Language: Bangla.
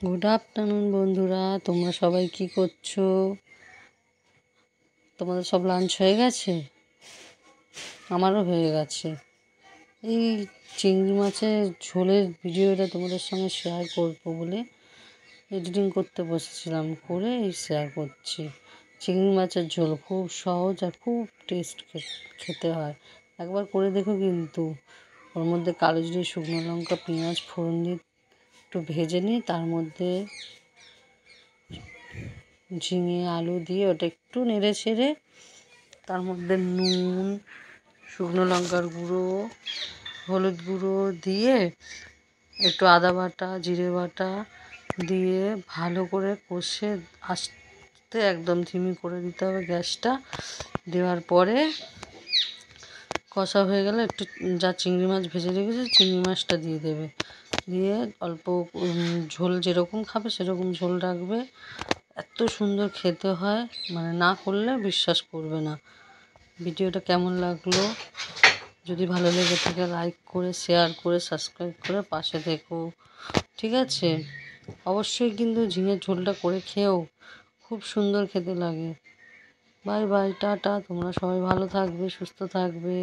গুড আফটারনুন বন্ধুরা, তোমরা সবাই কি করছো? তোমাদের সব লাঞ্চ হয়ে গেছে? আমারও হয়ে গেছে। এই চিংড়ি মাছের ঝোলের ভিডিওটা তোমাদের সঙ্গে শেয়ার করবো বলে এডিটিং করতে বসেছিলাম, করে এই শেয়ার করছি। চিংড়ি মাছের ঝোল খুব সহজ আর খুব টেস্ট খেতে হয়, একবার করে দেখো। কিন্তু ওর মধ্যে কালো জিরে, শুকনো লঙ্কা, পেঁয়াজ ফোড়ন দিয়ে একটু ভেজে নিই, তার মধ্যে ঝিঙে আলু দিয়ে ওটা একটু নেড়ে ছেড়ে তার মধ্যে নুন, শুকনো লঙ্কার গুঁড়ো, হলুদ গুঁড়ো দিয়ে একটু আদা বাটা, জিরে বাটা দিয়ে ভালো করে কষে আস্তে একদম ধিমি করে দিতে হবে গ্যাসটা। দেওয়ার পরে কষা হয়ে গেলে একটু যা চিংড়ি মাছ ভেজে রেখেছে চিংড়ি মাছটা দিয়ে দেবে, দিয়ে অল্প ঝোল যেরকম খাবে সেরকম ঝোল রাখবে। এত সুন্দর খেতে হয়, মানে না করলে বিশ্বাস করবে না। ভিডিওটা কেমন লাগলো? যদি ভালো লেগে থাকে লাইক করে, শেয়ার করে, সাবস্ক্রাইব করে পাশে থেকো, ঠিক আছে? অবশ্যই কিন্তু ঝিঙের ঝোলটা করে খেয়েও খুব সুন্দর খেতে লাগে। Bye bye, tata. তোমরা সবাই ভালো থাকবে, সুস্থ থাকবে।